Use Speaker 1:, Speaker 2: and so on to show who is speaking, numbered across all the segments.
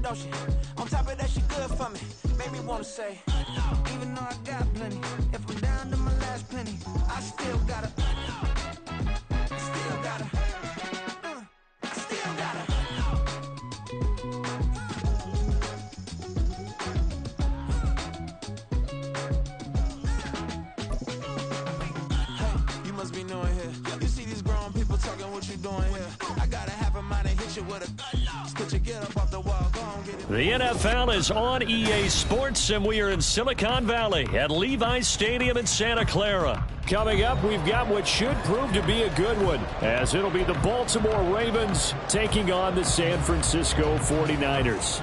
Speaker 1: don't she? On top of that, she good for me. Made me wanna say, even though I got plenty, if I'm down to my last penny, I still gotta, I still gotta, I still gotta. Hey, you must be knowing here. You see these grown people talking, what you doing here? I gotta have a mind to hit you with a, put your get up off the wall, go on, get it.
Speaker 2: The NFL is on EA Sports, and we are in Silicon Valley at Levi's Stadium in Santa Clara. Coming up, we've got what should prove to be a good one, as it'll be the Baltimore Ravens taking on the San Francisco 49ers.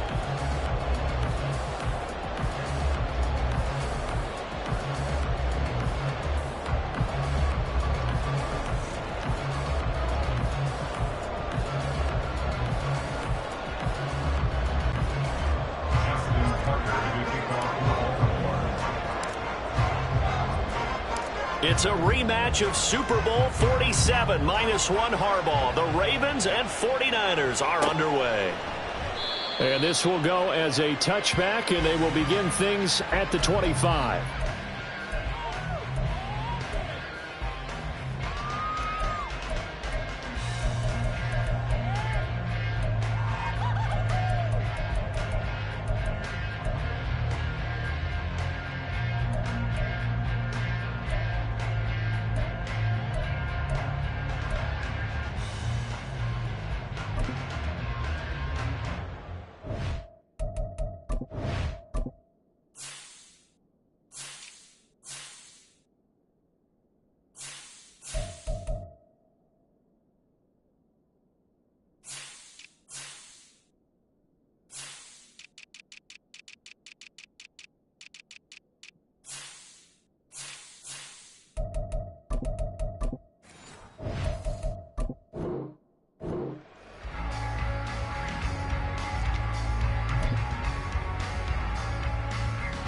Speaker 2: It's a rematch of Super Bowl 47, -1 Harbaugh. The Ravens and 49ers are underway. And this will go as a touchback, and they will begin things at the 25.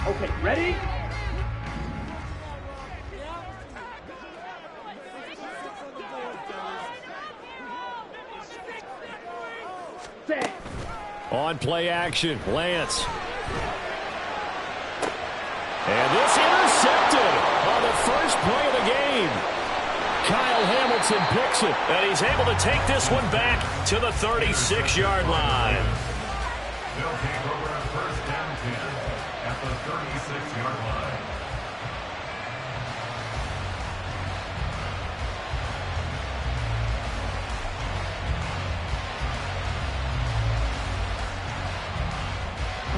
Speaker 3: Okay, ready? Set.
Speaker 2: On play action, Lance. And this intercepted on the first play of the game. Kyle Hamilton picks it, and he's able to take this one back to the 36-yard line.
Speaker 4: They'll take over a first down 10 at the 36-yard line.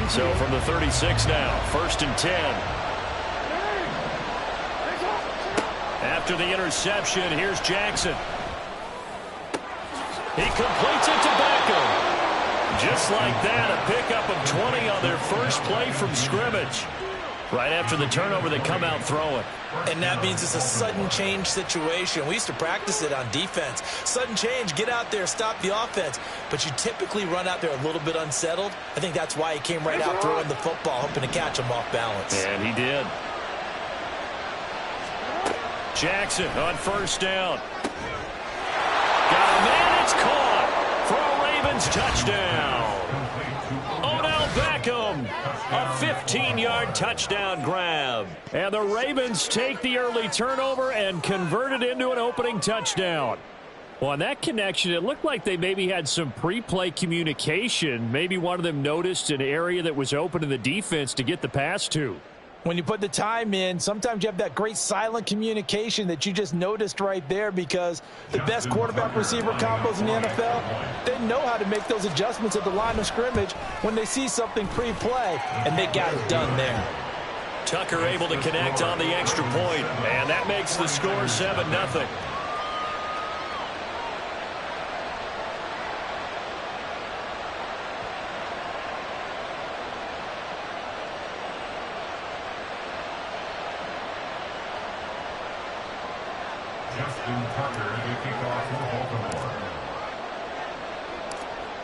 Speaker 2: So from the 36 now, 1st and 10. After the interception, here's Jackson. He completes it to Beckham. Just like that, a pickup of 20 on their first play from scrimmage. Right after the turnover, they come out throwing.
Speaker 5: And that means it's a sudden change situation. We used to practice it on defense. Sudden change, get out there, stop the offense. But you typically run out there a little bit unsettled. I think that's why he came right out throwing the football, hoping to catch him off balance.
Speaker 2: And he did. Jackson on 1st down. Got a man, it's caught for a Ravens touchdown. Odell Beckham, a 15-yard touchdown grab. And the Ravens take the early turnover and convert it into an opening touchdown. Well, on that connection, it looked like they maybe had some pre-play communication. Maybe one of them noticed an area that was open in the defense to get the pass to.
Speaker 5: When you put the time in, sometimes you have that great silent communication that you just noticed right there, because the best quarterback-receiver combos in the NFL, they know how to make those adjustments at the line of scrimmage when they see something pre-play, and they got it done there.
Speaker 2: Tucker able to connect on the extra point, and that makes the score 7-0.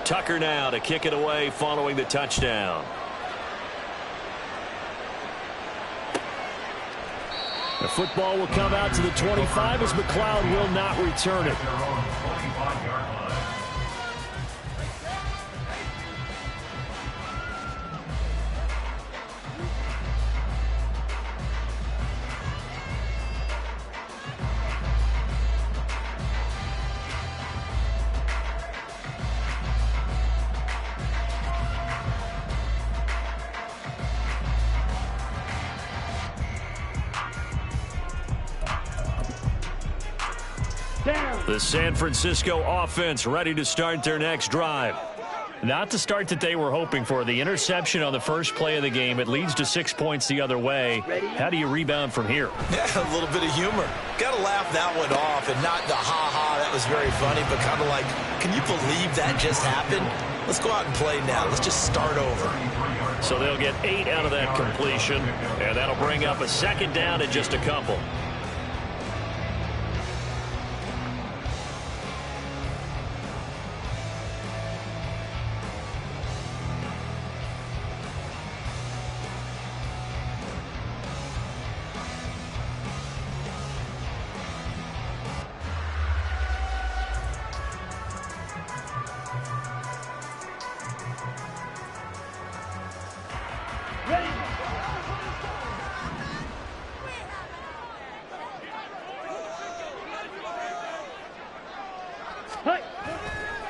Speaker 2: Tucker now to kick it away following the touchdown. The football will come out to the 25 as McLeod will not return it. The San Francisco offense ready to start their next drive.
Speaker 6: Not the start that they were hoping for. The interception on the first play of the game. It leads to 6 points the other way. How do you rebound from here?
Speaker 5: Yeah, a little bit of humor. Got to laugh that one off, and not the ha-ha, that was very funny, but kind of like, can you believe that just happened? Let's go out and play now. Let's just start over.
Speaker 2: So they'll get 8 out of that completion, and that'll bring up a second down in just a couple.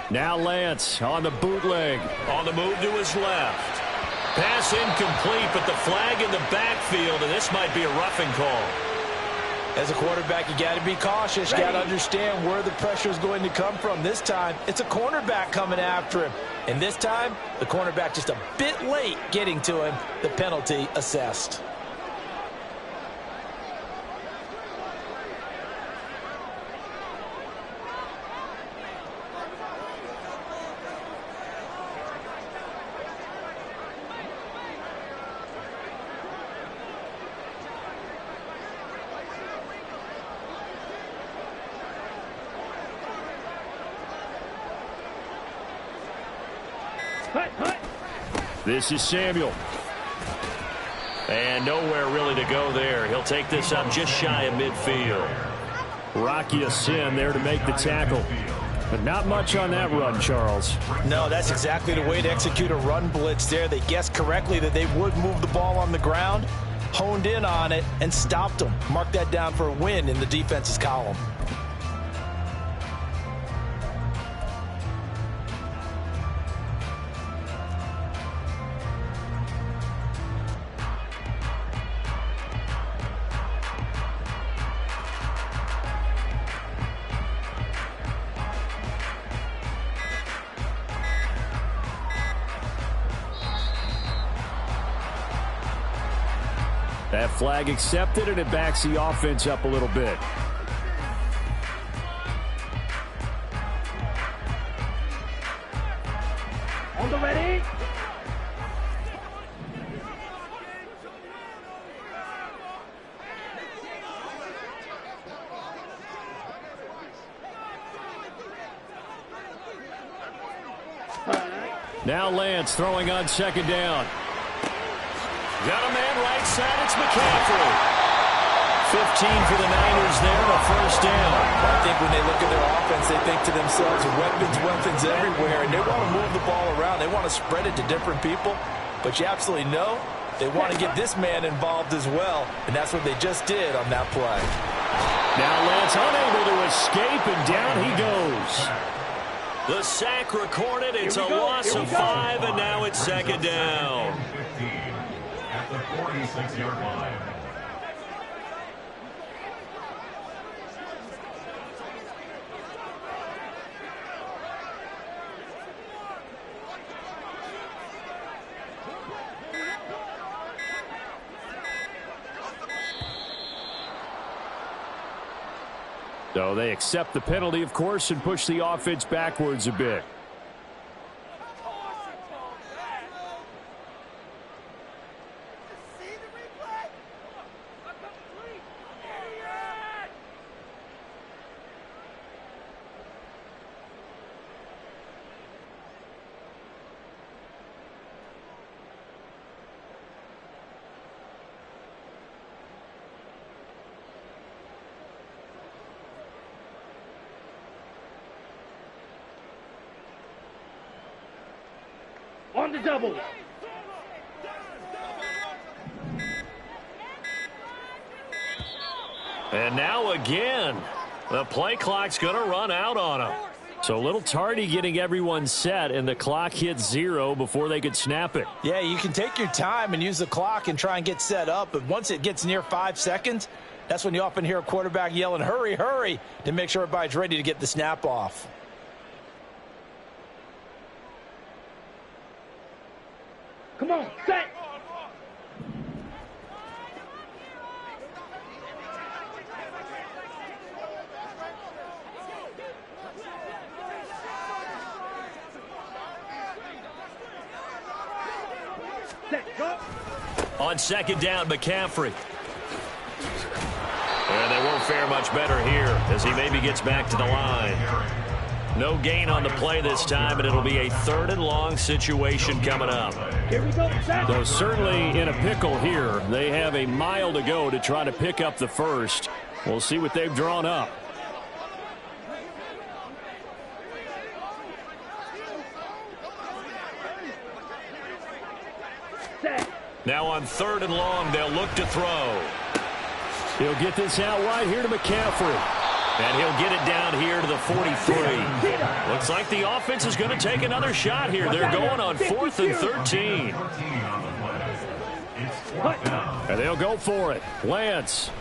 Speaker 2: Now Lance on the bootleg. On the move to his left. Pass incomplete, but the flag in the backfield, and this might be a roughing call.
Speaker 5: As a quarterback, you got to be cautious. You got to understand where the pressure is going to come from. This time, it's a cornerback coming after him. And this time, the cornerback just a bit late getting to him. The penalty assessed.
Speaker 2: This is Samuel. And nowhere really to go there. He'll take this up just shy of midfield.
Speaker 6: Rocky Sin there to make the tackle. But not much on that run, Charles.
Speaker 5: No, that's exactly the way to execute a run blitz there. They guessed correctly that they would move the ball on the ground, honed in on it, and stopped them. Mark that down for a win in the defense's column.
Speaker 2: That flag accepted, and it backs the offense up a little bit.
Speaker 3: On the ready.
Speaker 2: Now Lance throwing on second down. Got a man right side. It's McCaffrey. 15 for the Niners there, a first down.
Speaker 5: I think when they look at their offense, they think to themselves, weapons everywhere, and they want to move the ball around. They want to spread it to different people, but you absolutely know they want to get this man involved as well, and that's what they just did on that play.
Speaker 2: Now Lance unable to escape, and down he goes. The sack recorded. It's a loss of 5, and now it's second down.
Speaker 4: At the 46-yard line.
Speaker 2: So they accept the penalty, of course, and push the offense backwards a bit.
Speaker 3: On the double.
Speaker 2: And now again, the play clock's going to run out on him. So a little tardy getting everyone set, and the clock hit 0 before they could snap it.
Speaker 5: Yeah, you can take your time and use the clock and try and get set up, but once it gets near 5 seconds, That's when you often hear a quarterback yelling, hurry, hurry, to make sure everybody's ready to get the snap off.
Speaker 3: Come on, set. Set, go.
Speaker 6: On second down, McCaffrey. And they won't fare much better here as he maybe gets back to the line. No gain on the play this time, and it'll be a 3rd and long situation coming up.
Speaker 3: Here we go, set.
Speaker 6: Though certainly in a pickle here. They have a mile to go to try to pick up the first. We'll see what they've drawn up.
Speaker 3: Set.
Speaker 6: Now on 3rd and long, they'll look to throw. He'll get this out wide here to McCaffrey. And he'll get it down here to the 43. Looks like the offense is going to take another shot here. They're going on 4th and 13. And they'll go for it. Lance.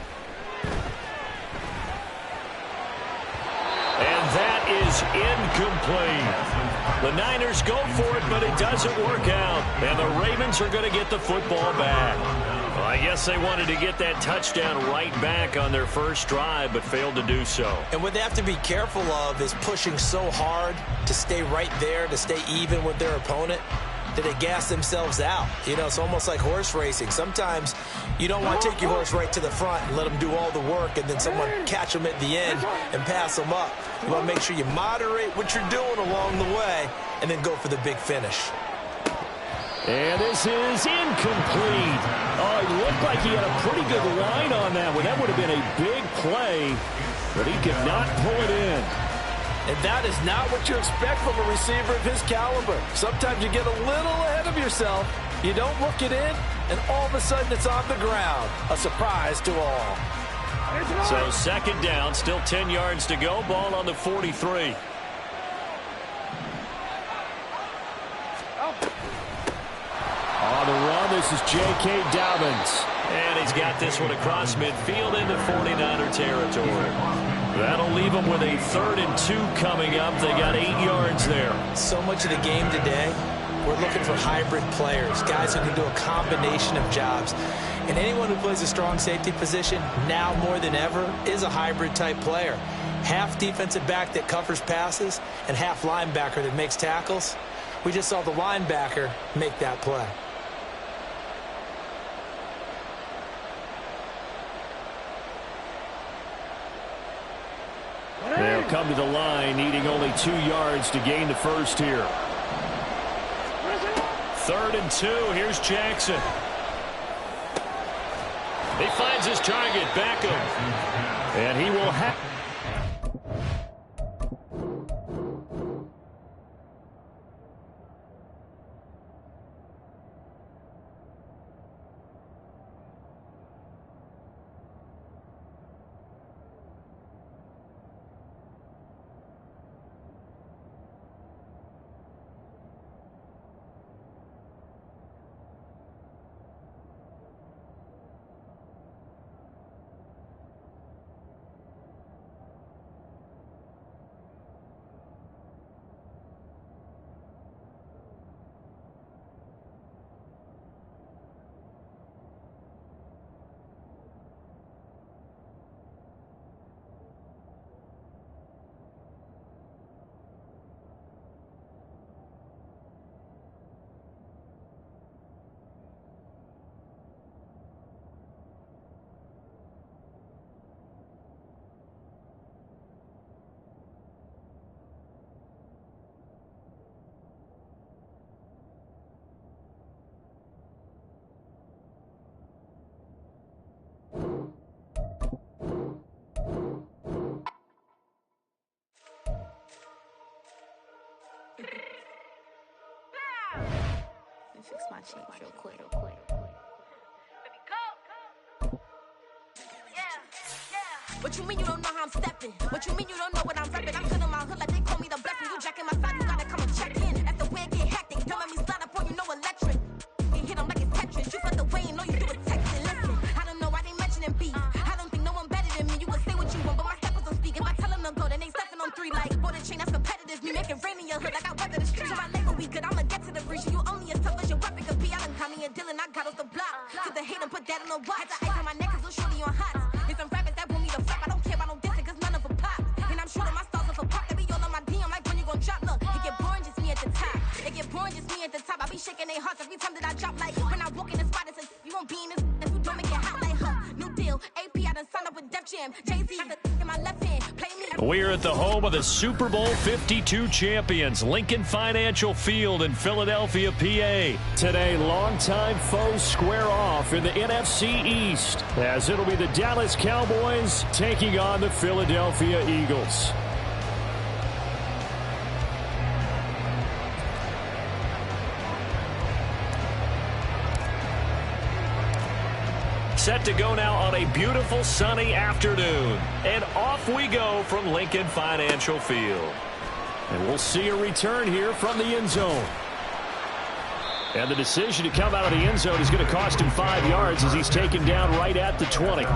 Speaker 6: And that is incomplete. The Niners go for it, but it doesn't work out. And the Ravens are going to get the football back. Well, I guess they wanted to get that touchdown right back on their first drive, but failed to do so.
Speaker 5: And what they have to be careful of is pushing so hard to stay right there, to stay even with their opponent, that they gas themselves out. You know, it's almost like horse racing. Sometimes you don't want to take your horse right to the front and let them do all the work and then someone catch them at the end and pass them up. You want to make sure you moderate what you're doing along the way and then go for the big finish.
Speaker 6: And this is incomplete. Oh, it looked like he had a pretty good line on that one. That would have been a big play, but he could not pull it in.
Speaker 5: And that is not what you expect from a receiver of his caliber. Sometimes you get a little ahead of yourself. You don't look it in, and all of a sudden it's on the ground. A surprise to all.
Speaker 6: So second down, still 10 yards to go. Ball on the 43. On the run, this is J.K. Dobbins. And he's got this one across midfield into 49er territory. That'll leave them with a 3rd and 2 coming up. They got 8 yards there.
Speaker 5: So much of the game today, we're looking for hybrid players, guys who can do a combination of jobs. And anyone who plays a strong safety position, now more than ever, is a hybrid-type player. Half defensive back that covers passes and half linebacker that makes tackles. We just saw the linebacker make that play.
Speaker 6: They'll come to the line, needing only 2 yards to gain the first here. 3rd and 2. Here's Jackson. He finds his target, Beckham. And he will have...
Speaker 7: Fix my cheek real quick. What you mean you don't know how I'm stepping? What you mean you don't know what I'm repping? I'm feeling my hood like they call me the blessing. You jacking my side, you gotta come and check in. After where it get hectic, don't let me slide up on you, know electric. You hit them like it's Tetris. You felt the way, you know you do it texting. Listen, I don't know why they mentioning beef. I don't think no one a deal and I got off the block. Took the hate and put that on the watch. Had the ice on my neck cause little shorty on hot. There's some rappers that want me to flop. I don't care about no dissing cause none of them pop. And I'm shooting my stars off a pop. They be all on my DM like when you gon' drop. Look, it get boring just me at the top. It get boring just me at the top. I be shaking their hearts every time that I drop. Like when I walk in the spot, it says you won't be in this if you don't make it hot like her. New deal, AP, I done signed up with Def Jam. Jay-Z, in my left hand, play me.
Speaker 6: We're at the home of the Super Bowl 52 champions, Lincoln Financial Field in Philadelphia, PA. Today, longtime foes square off in the NFC East, as it'll be the Dallas Cowboys taking on the Philadelphia Eagles. Set to go now on a beautiful sunny afternoon. And off we go from Lincoln Financial Field. And we'll see a return here from the end zone. And the decision to come out of the end zone is going to cost him 5 yards as he's taken down right at the 20.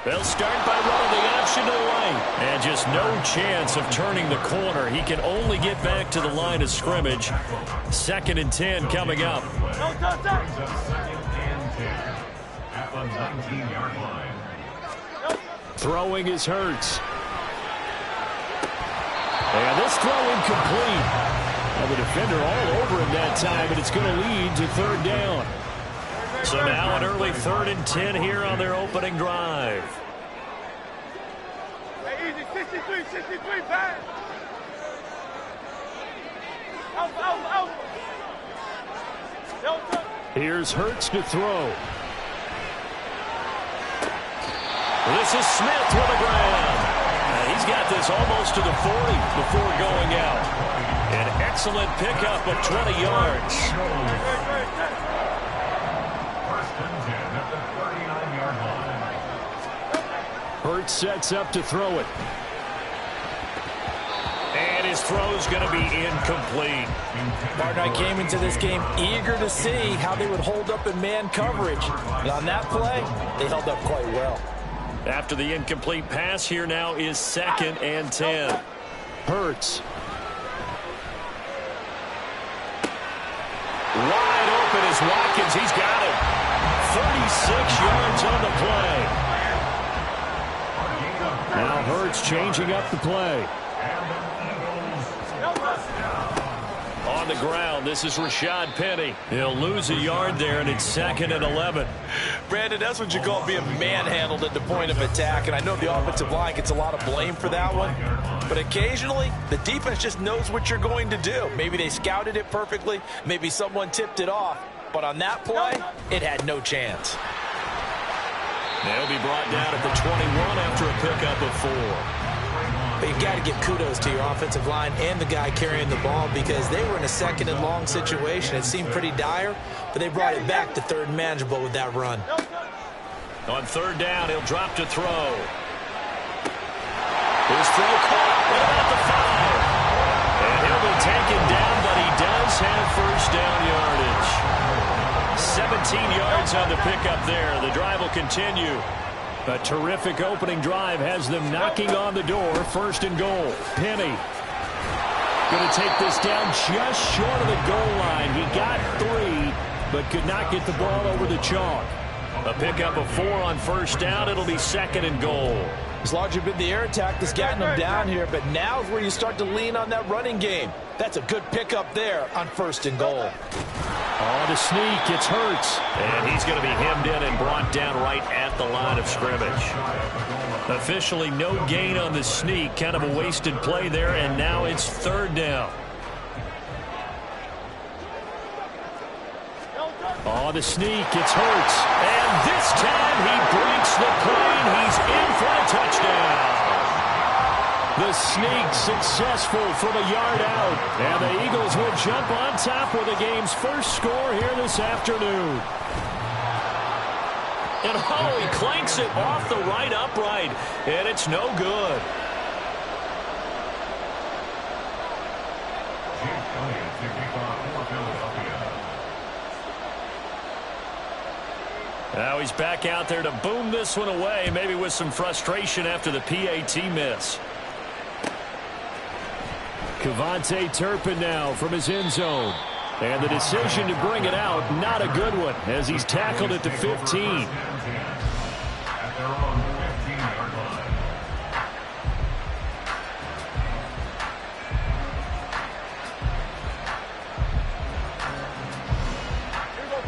Speaker 6: They'll start by running the option to the right. And just no chance of turning the corner. He can only get back to the line of scrimmage. 2nd and 10 coming up. Throwing is Hurts. And this throw incomplete. Well, the defender all over him that time, but it's going to lead to 3rd down. So now an early 3rd and 10 here on their opening drive.
Speaker 3: Hey, easy, 63, back. Out.
Speaker 6: Here's Hurts to throw. This is Smith with a grab. He's got this almost to the 40 before going out. An excellent pickup of 20 yards. Hurts sets up to throw it. And his throw's going to be incomplete.
Speaker 5: Partner, I came into this game eager to see how they would hold up in man coverage. And on that play, they held up quite well.
Speaker 6: After the incomplete pass, here now is 2nd and 10. Hurts. Wide open is Watkins. He's got it. 36 yards on the play. Now Hurts changing up the play. On the ground, this is Rashad Penny. He'll lose a yard there, and it's 2nd and 11.
Speaker 5: Brandon, that's what you call being manhandled at the point of attack, and I know the offensive line gets a lot of blame for that one, but occasionally the defense just knows what you're going to do. Maybe they scouted it perfectly, maybe someone tipped it off, but on that play, it had no chance.
Speaker 6: They'll be brought down at the 21 after a pickup of 4.
Speaker 5: But you've got to give kudos to your offensive line and the guy carrying the ball because they were in a 2nd and long situation. It seemed pretty dire, but they brought it back to 3rd and manageable with that run.
Speaker 6: On 3rd down, he'll drop to throw. His throw caught right about the 5. And he'll be taken down, but he does have 1st down yardage. 17 yards on the pickup there. The drive will continue. A terrific opening drive has them knocking on the door. 1st and goal. Penny going to take this down just short of the goal line. He got 3, but could not get the ball over the chalk. A pickup of 4 on 1st down. It'll be 2nd and goal.
Speaker 5: It's largely been the air attack that's gotten them down here, but now is where you start to lean on that running game. That's a good pickup there on 1st and goal.
Speaker 6: On the sneak, it's Hurts. And he's going to be hemmed in and brought down right at the line of scrimmage. Officially no gain on the sneak. Kind of a wasted play there, and now it's 3rd down. On the sneak, it's Hurts. And this time he breaks the plane. He's in for a touchdown. The sneak successful from a yard out. And the Eagles will jump on top with the game's first score here this afternoon. And he clanks it off the right upright. And it's no good.
Speaker 4: Elliott to kick off for Philadelphia.
Speaker 6: Now he's back out there to boom this one away, maybe with some frustration after the PAT miss. Kevontae Turpin now from his end zone. And the decision to bring it out, not a good one, as he's tackled at the 15.
Speaker 4: At their own 15-yard line.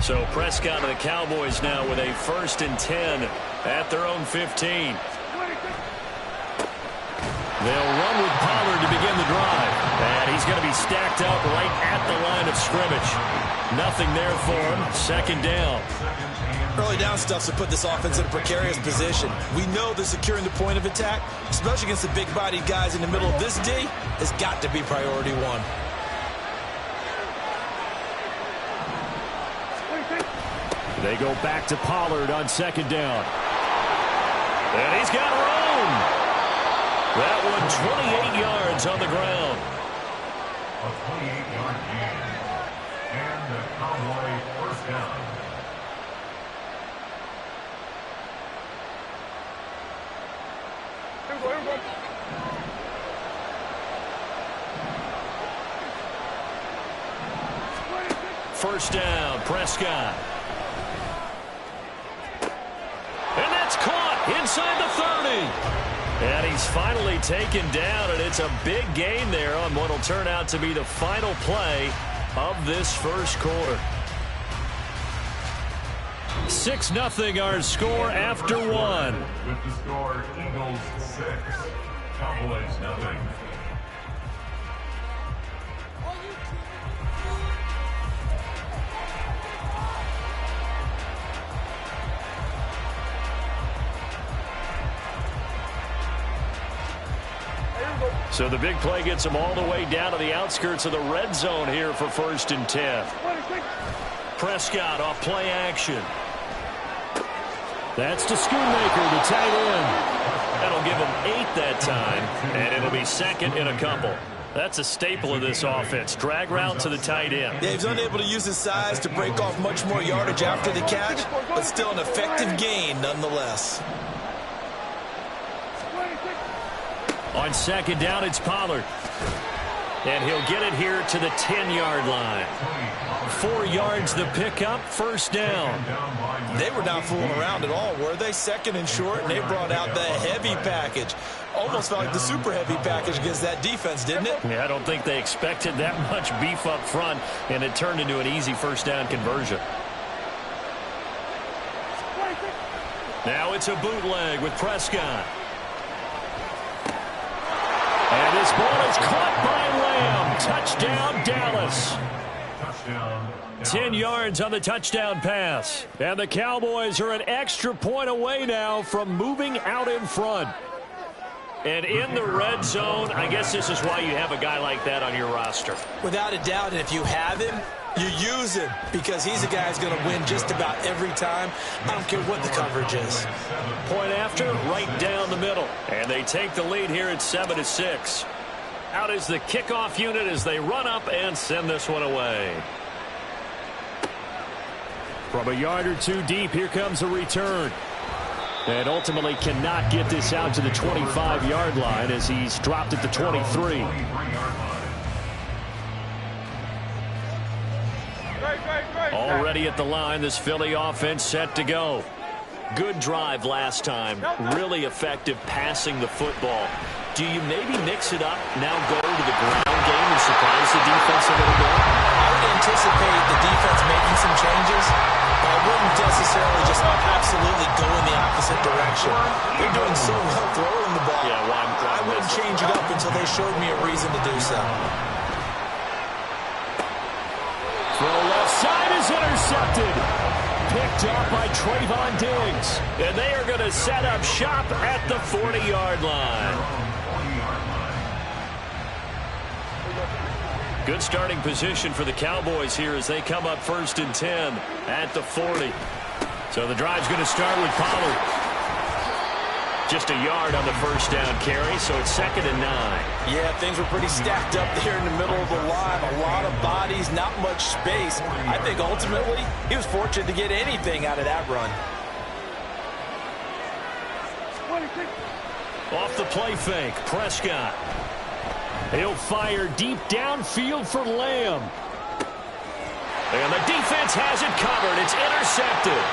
Speaker 6: So Prescott and the Cowboys now with a 1st and 10 at their own 15. They'll run with Pollard to begin the drive. And he's going to be stacked up right at the line of scrimmage. Nothing there for him. 2nd down.
Speaker 5: Early down stuff to put this offense in a precarious position. We know that securing the point of attack, especially against the big-bodied guys in the middle of this D, has got to be priority one.
Speaker 6: They go back to Pollard on 2nd down. And he's got room. That one 28 yards on the ground.
Speaker 4: A 28-yard gain. And the Cowboy 1st down.
Speaker 6: First down, Prescott. And that's caught inside the 30. And he's finally taken down, and it's a big gain there on what will turn out to be the final play of this first quarter. 6-0 our score after one.
Speaker 4: With the score, Eagles 6, Cowboys 0.
Speaker 6: So the big play gets them all the way down to the outskirts of the red zone here for 1st and 10. Prescott off play action. That's to Schoonmaker, the tight end. That'll give him 8 that time, and it'll be 2nd in a couple. That's a staple of this offense. Drag route to the tight end.
Speaker 5: Yeah, he's unable to use his size to break off much more yardage after the catch, but still an effective gain nonetheless.
Speaker 6: On 2nd down, it's Pollard. And he'll get it here to the 10-yard line. 4 yards the pickup, 1st down.
Speaker 5: They were not fooling around at all, were they? 2nd and short, and they brought out the heavy package. Almost felt like the super heavy package against that defense, didn't it?
Speaker 6: Yeah, I don't think they expected that much beef up front, and it turned into an easy 1st down conversion. Now it's a bootleg with Prescott. And this ball is caught by Lamb. Touchdown, Dallas. 10 yards on the touchdown pass. And the Cowboys are an extra point away now from moving out in front. And in the red zone, I guess this is why you have a guy like that on your roster.
Speaker 5: Without a doubt, and if you have him, you use him because he's a guy who's going to win just about every time. I don't care what the coverage is.
Speaker 6: Point after, right down the middle. And they take the lead here at 7-6. Out is the kickoff unit as they run up and send this one away. From a yard or two deep, here comes a return. And ultimately cannot get this out to the 25-yard line as he's dropped at the 23. Already at the line, this Philly offense set to go. Good drive last time. Really effective passing the football. Do you maybe mix it up, now go to the ground game and surprise the defense a little bit?
Speaker 5: I would anticipate the defense making some changes, but I wouldn't necessarily just absolutely go in the opposite direction. They're doing so well throwing the ball.
Speaker 6: Yeah, well,
Speaker 5: I wouldn't change it up until they showed me a reason to do so.
Speaker 6: Throw left side is intercepted. Picked up by Trayvon Diggs. And they are going to set up shop at the 40-yard line. Good starting position for the Cowboys here as they come up 1st and 10 at the 40. So the drive's going to start with Pollard. Just a yard on the first down carry, so it's 2nd and 9.
Speaker 5: Yeah, things were pretty stacked up there in the middle of the line. A lot of bodies, not much space. I think ultimately he was fortunate to get anything out of that run.
Speaker 6: Off the play fake, Prescott. He'll fire deep downfield for Lamb. And the defense has it covered. It's intercepted.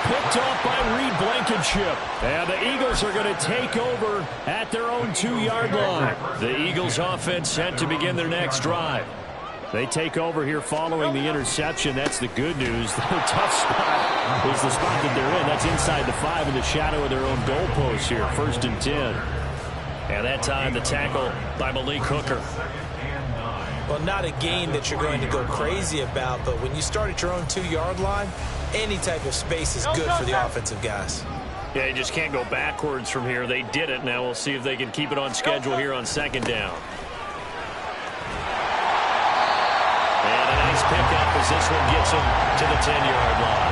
Speaker 6: Picked off by Reed Blankenship. And the Eagles are going to take over at their own 2-yard line. The Eagles offense set to begin their next drive. They take over here following the interception. That's the good news. The tough spot is the spot that they're in. That's inside the 5 in the shadow of their own goalpost here. 1st and 10. And that time the tackle by Malik Hooker.
Speaker 5: Well, not a game that you're going to go crazy about, but when you start at your own 2-yard line, any type of space is good for the offensive guys.
Speaker 6: Yeah, you just can't go backwards from here. They did it. Now we'll see if they can keep it on schedule here on 2nd down. And a nice pickup as this one gets him to the 10-yard line.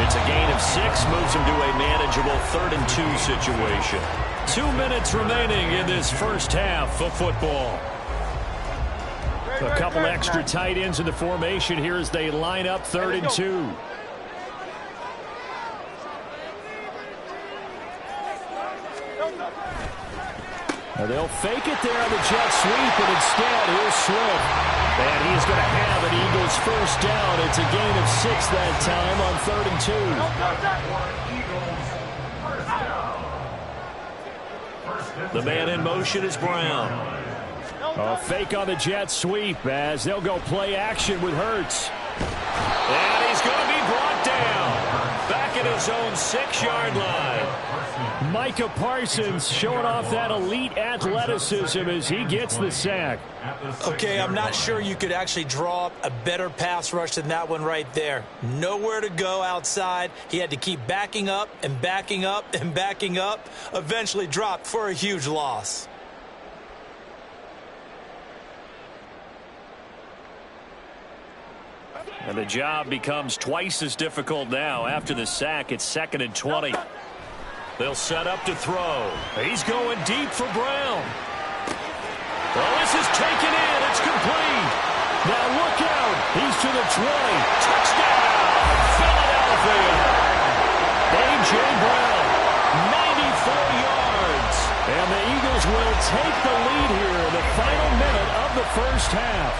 Speaker 6: It's a gain of 6, moves him to a manageable 3rd and 2 situation. 2 minutes remaining in this first half of football. A couple extra tight ends in the formation here as they line up 3rd and 2. They'll fake it there on the jet sweep, and instead here's Swift. And he's going to have an Eagles first down. It's a gain of 6 that time on 3rd and 2. The man in motion is Brown. A fake on the jet sweep as they'll go play action with Hurts. And he's going to be brought down. Back at his own 6-yard line. Micah Parsons showing off that elite athleticism as he gets the sack.
Speaker 5: Okay, I'm not sure you could actually draw up a better pass rush than that one right there. Nowhere to go outside. He had to keep backing up and backing up and backing up. Eventually dropped for a huge loss.
Speaker 6: And the job becomes twice as difficult now. After the sack, it's 2nd and 20. They'll set up to throw. He's going deep for Brown. Well, this is taken in. It's complete. Now look out. He's to the 20. Touchdown, Philadelphia. A.J. Brown, 94 yards. And the Eagles will take the lead here in the final minute of the first half.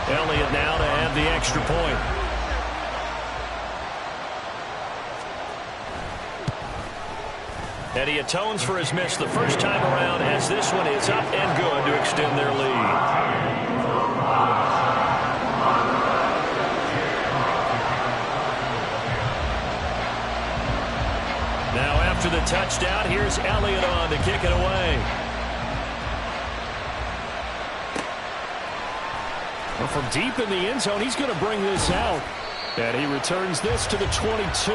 Speaker 6: Elliott now to have the extra point. And he atones for his miss the first time around as this one is up and good to extend their lead. Now after the touchdown, here's Elliott on to kick it away. Well, from deep in the end zone, he's going to bring this out. And he returns this to the 22.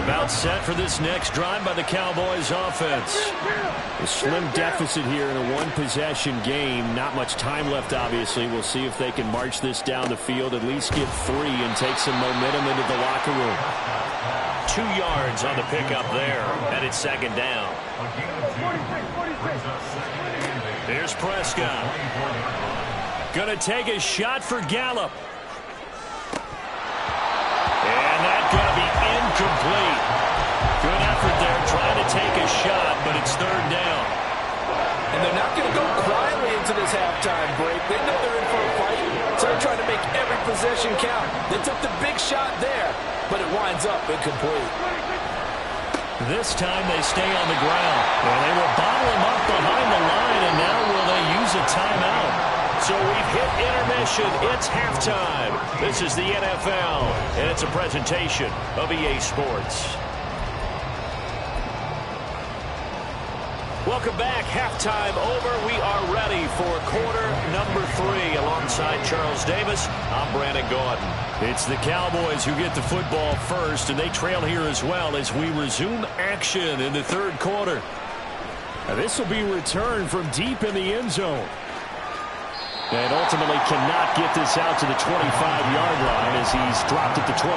Speaker 6: About set for this next drive by the Cowboys offense. A slim deficit here in a one-possession game. Not much time left, obviously. We'll see if they can march this down the field, at least get 3 and take some momentum into the locker room. 2 yards on the pickup there, and it's 2nd down. Here's Prescott. Going to take a shot for Gallup. And that's going to be incomplete. Good effort there trying to take a shot, but it's 3rd down.
Speaker 5: And they're not going to go quietly into this halftime break. They know they're in for a fight, so they're trying to make every possession count. They took the big shot there, but it winds up incomplete.
Speaker 6: This time they stay on the ground. Well, they will bottle him up behind the line, and now will they use a timeout? So we've hit intermission. It's halftime. This is the NFL, and it's a presentation of EA Sports. Welcome back. Halftime over. We are ready for quarter number 3. Alongside Charles Davis, I'm Brandon Gordon. It's the Cowboys who get the football first, and they trail here as well as we resume action in the 3rd quarter. Now this will be returned from deep in the end zone. And ultimately cannot get this out to the 25-yard line as he's dropped at the 23.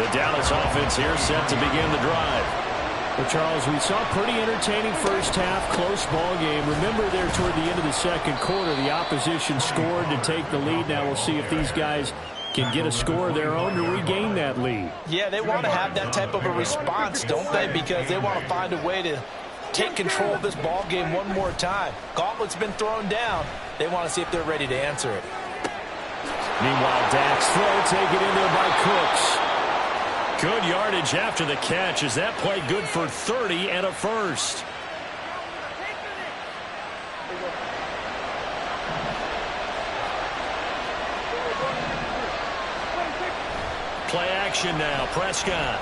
Speaker 6: The Dallas offense here set to begin the drive.
Speaker 8: Well, Charles, we saw a pretty entertaining first half, close ball game. Remember there toward the end of the second quarter, the opposition scored to take the lead. Now we'll see if these guys can get a score of their own to regain that lead.
Speaker 5: Yeah, they want to have that type of a response, don't they? Because they want to find a way to take control of this ball game one more time. Gauntlet's been thrown down. They want to see if they're ready to answer it.
Speaker 6: Meanwhile, Dak's throw taken in there by Cooks. Good yardage after the catch as that play good for 30 and a first. Play action now. Prescott.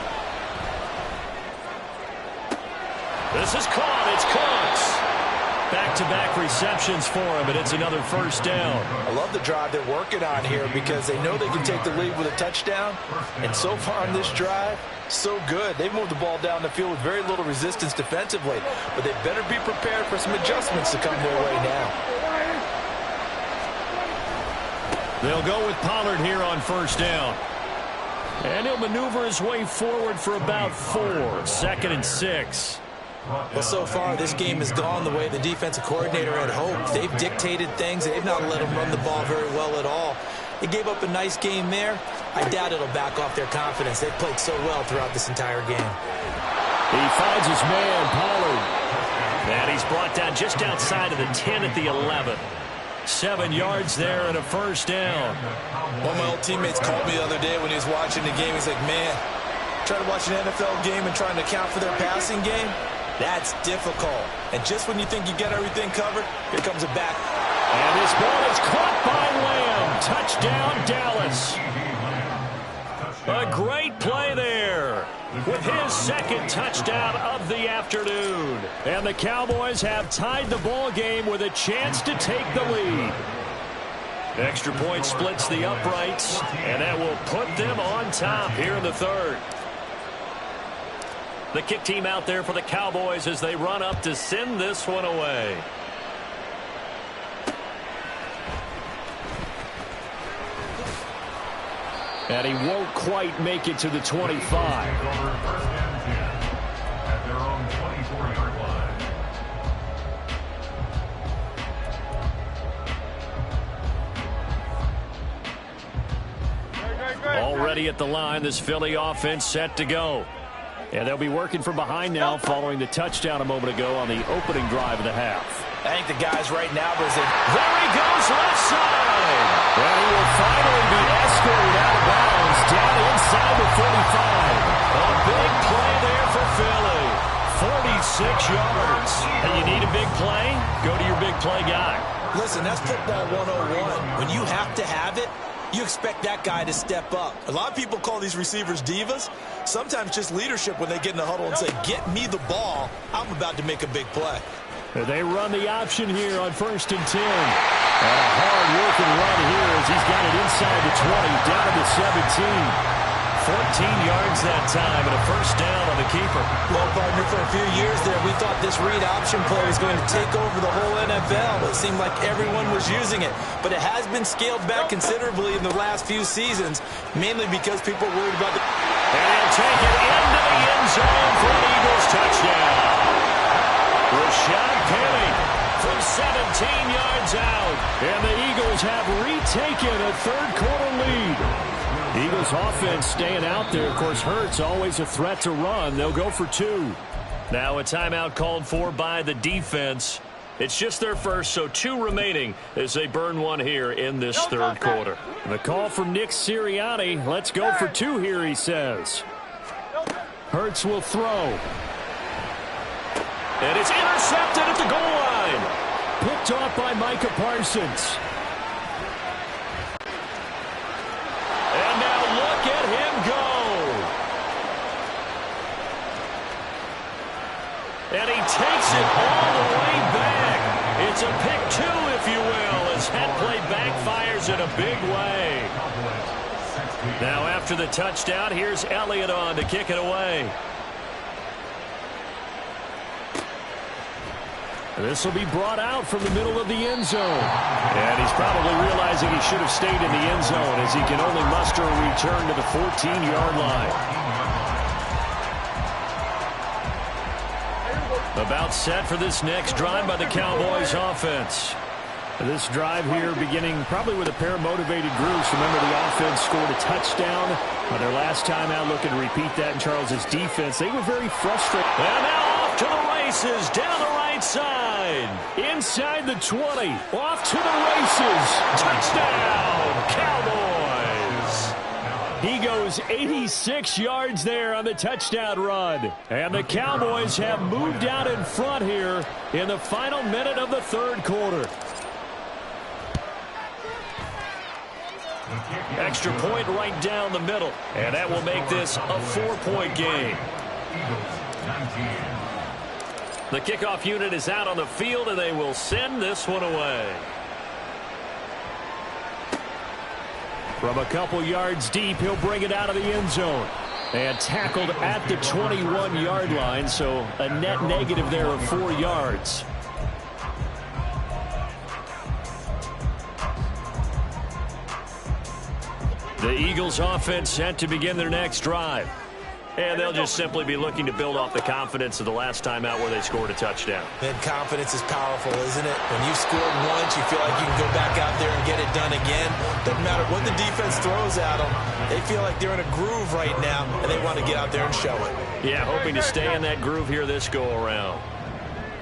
Speaker 6: This is caught. It's Cooks. Back-to-back receptions for him, and it's another first down.
Speaker 5: I love the drive they're working on here because they know they can take the lead with a touchdown. And so far on this drive, so good. They've moved the ball down the field with very little resistance defensively. But they better be prepared for some adjustments to come their way now.
Speaker 6: They'll go with Pollard here on first down. And he'll maneuver his way forward for about 4. 2nd and 6.
Speaker 5: Well, so far, this game has gone the way the defensive coordinator had hoped. They've dictated things. They've not let them run the ball very well at all. They gave up a nice game there. I doubt it'll back off their confidence. They've played so well throughout this entire game.
Speaker 6: He finds his man, Pollard. And he's brought down just outside of the 10 at the 11. 7 yards there and a first down.
Speaker 5: One of my old teammates called me the other day when he was watching the game. He's like, man, trying to watch an NFL game and trying to account for their passing game, that's difficult. And just when you think you get everything covered, here comes a back.
Speaker 6: And this ball is caught by Lamb. Touchdown, Dallas. A great play there with his second touchdown of the afternoon. And the Cowboys have tied the ball game with a chance to take the lead. Extra point splits the uprights, and that will put them on top here in the third. The kick team out there for the Cowboys as they run up to send this one away. And he won't quite make it to the 25.
Speaker 4: At their own 24-yard line.
Speaker 6: Already at the line, this Philly offense set to go. And they'll be working from behind now following the touchdown a moment ago on the opening drive of the half.
Speaker 5: I think the guys right now, there
Speaker 6: he goes left side. And he will finally be escorted out of bounds down inside the 45. A big play there for Philly. 46 yards. And you need a big play? Go to your big play guy.
Speaker 5: Listen, that's football 101. When you have to have it, you expect that guy to step up. A lot of people call these receivers divas. Sometimes just leadership when they get in the huddle and say, get me the ball. I'm about to make a big play.
Speaker 6: They run the option here on 1st and 10. And a hard-working run here as he's got it inside the 20, down to the 17. 14 yards that time and a first down on the keeper.
Speaker 5: Well, partner, for a few years there, we thought this read option play was going to take over the whole NFL. It seemed like everyone was using it. But it has been scaled back considerably in the last few seasons, mainly because people are worried about the...
Speaker 6: And he'll take it into the end zone for an Eagles touchdown. Rashad Penny from 17 yards out. And the Eagles have retaken a third-quarter lead. Eagles offense staying out there. Of course, Hurts always a threat to run. They'll go for 2. Now a timeout called for by the defense. It's just their first, so 2 remaining as they burn one here in this third quarter. The call from Nick Sirianni. Let's go for 2 here, he says. Hurts will throw. And it's intercepted at the goal line. Picked off by Micah Parsons. And now look at him go. And he takes it all the way back. It's a pick 2, if you will, as that play backfires in a big way. Now after the touchdown, here's Elliott on to kick it away.
Speaker 8: This will be brought out from the middle of the end zone. And he's probably realizing he should have stayed in the end zone as he can only muster a return to the 14-yard line. About set for this next drive by the Cowboys offense. This drive here beginning probably with a pair of motivated groups. Remember, the offense scored a touchdown on their last time out. Looking to repeat that in Charles's defense. They were very frustrated.
Speaker 6: And now off to the races down the right side.
Speaker 8: Inside the 20. Off to the races.
Speaker 6: Touchdown, Cowboys.
Speaker 8: He goes 86 yards there on the touchdown run. And the Cowboys have moved out in front here in the final minute of the third quarter.
Speaker 6: Extra point right down the middle. And that will make this a 4-point game. The kickoff unit is out on the field, and they will send this one away.
Speaker 8: From a couple yards deep, he'll bring it out of the end zone. And tackled at the 21-yard line, so a net negative there of 4 yards.
Speaker 6: The Eagles offense set to begin their next drive. And they'll just simply be looking to build off the confidence of the last time out where they scored a touchdown.
Speaker 5: And confidence is powerful, isn't it? When you've scored once, you feel like you can go back out there and get it done again. Doesn't matter what the defense throws at them. They feel like they're in a groove right now, and they want to get out there and show it.
Speaker 6: Yeah, hoping to stay in that groove here this go-around.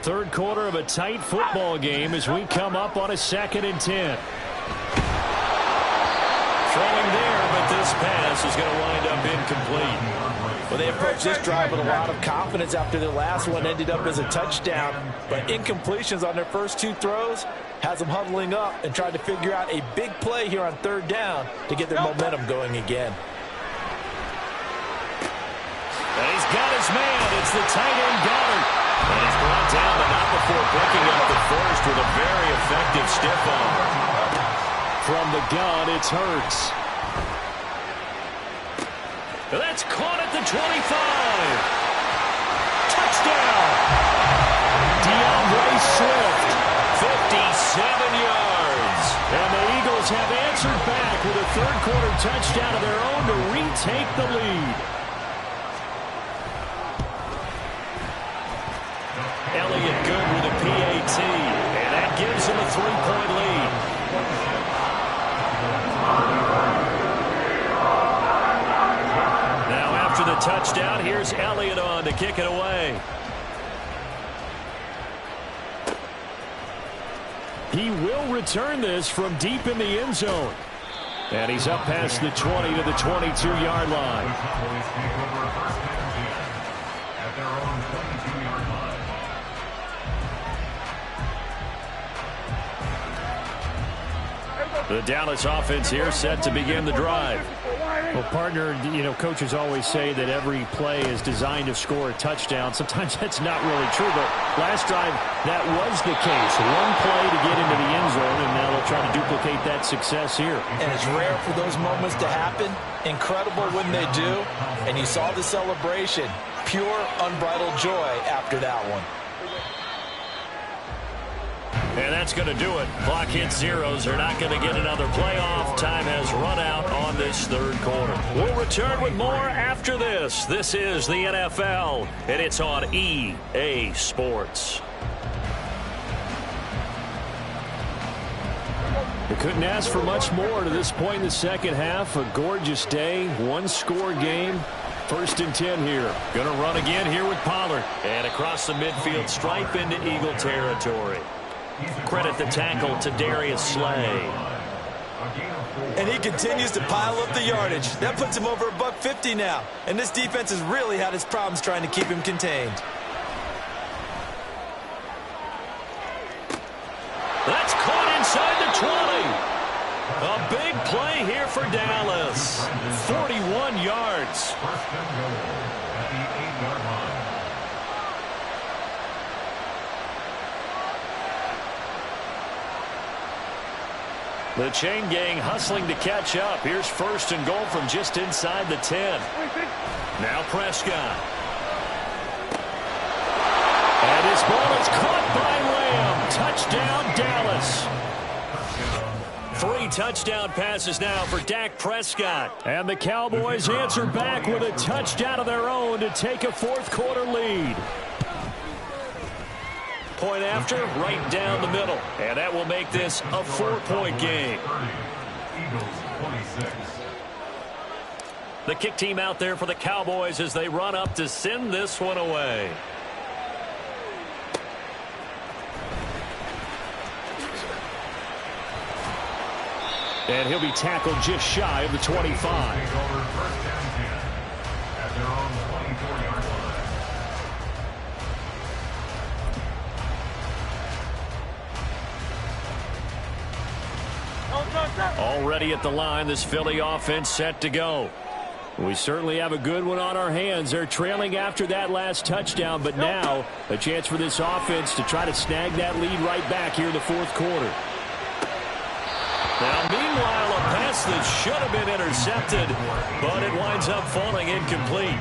Speaker 8: Third quarter of a tight football game as we come up on a 2nd and 10.
Speaker 6: Throwing there, but this pass is going to wind up incomplete.
Speaker 5: Well, they approached this drive with a lot of confidence after their last one ended up as a touchdown. But incompletions on their first 2 throws has them huddling up and trying to figure out a big play here on 3rd down to get their momentum going again.
Speaker 6: And he's got his man. It's the tight end Goddard. And he's brought down, but not before picking up the first with a very effective stiff arm.
Speaker 8: From the gun, it's Hurts.
Speaker 6: That's caught at the 25. Touchdown.
Speaker 8: DeAndre Swift.
Speaker 6: 57 yards.
Speaker 8: And the Eagles have answered back with a third-quarter touchdown of their own to retake the lead.
Speaker 6: Elliott good with a PAT. And that gives him a 3-point lead. After the touchdown, here's Elliott on to kick it away.
Speaker 8: He will return this from deep in the end zone. And he's up past the 20 to the 22-yard line.
Speaker 4: At their own 22-yard line.
Speaker 6: The Dallas offense here set to begin the drive.
Speaker 8: Well, partner, coaches always say that every play is designed to score a touchdown. Sometimes that's not really true, but last drive, that was the case. One play to get into the end zone, and now they'll try to duplicate that success here.
Speaker 5: And it's rare for those moments to happen. Incredible when they do. And you saw the celebration. Pure, unbridled joy after that one.
Speaker 6: And that's going to do it. Clock hits zeros. They're not going to get another playoff. Time has run out on this third quarter. We'll return with more after this. This is the NFL, and it's on EA Sports.
Speaker 8: They couldn't ask for much more to this point in the second half. A gorgeous day, one-score game. 1st and 10 here.
Speaker 6: Going to run again here with Pollard. And across the midfield stripe into Eagle territory. Credit the tackle to Darius Slay.
Speaker 5: And he continues to pile up the yardage. That puts him over $150 now. And this defense has really had its problems trying to keep him contained.
Speaker 6: That's caught inside the 20. A big play here for Dallas. 41 yards.
Speaker 4: First and goal at the 8-yard line.
Speaker 6: The chain gang hustling to catch up. Here's 1st and goal from just inside the 10. Now Prescott.
Speaker 8: And his ball is caught by
Speaker 6: Touchdown, Dallas. 3 touchdown passes now for Dak Prescott.
Speaker 8: And the Cowboys answer back with a touchdown of their own to take a fourth-quarter lead.
Speaker 6: Point after, right down the middle. And that will make this a 4-point game. The kick team out there for the Cowboys as they run up to send this one away.
Speaker 8: And he'll be tackled just shy of the 25.
Speaker 6: Already at the line, this Philly offense set to go.
Speaker 8: We certainly have a good one on our hands. They're trailing after that last touchdown, but now a chance for this offense to try to snag that lead right back here in the fourth quarter.
Speaker 6: Now, meanwhile, a pass that should have been intercepted, but it winds up falling incomplete.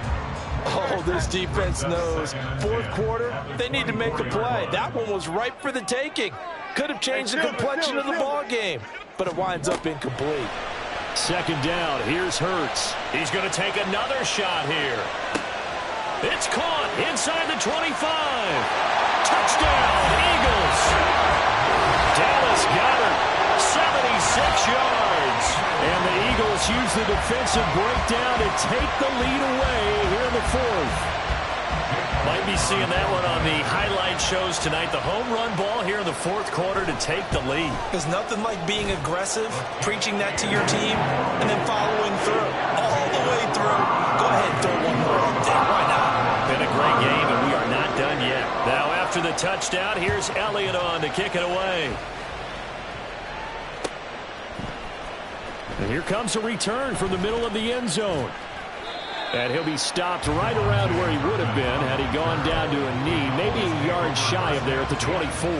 Speaker 5: Oh, this defense knows. Fourth quarter, they need to make a play. That one was ripe for the taking. Could have changed the complexion of the ball game, but it winds up incomplete.
Speaker 8: Second down, here's Hurts.
Speaker 6: He's going to take another shot here. It's caught inside the 25. Touchdown, Eagles. Dallas got it. 76 yards.
Speaker 8: And the Eagles use the defensive breakdown to take the lead away here in the fourth.
Speaker 6: Might be seeing that one on the highlight shows tonight. The home run ball here in the fourth quarter to take the lead.
Speaker 5: There's nothing like being aggressive, preaching that to your team, and then following through. All the way through. Go ahead and throw one more in there. Why not?
Speaker 6: Been a great game, and we are not done yet. Now, after the touchdown, here's Elliott on to kick it away.
Speaker 8: And here comes a return from the middle of the end zone. And he'll be stopped right around where he would have been had he gone down to a knee, maybe a yard shy of there at the 24.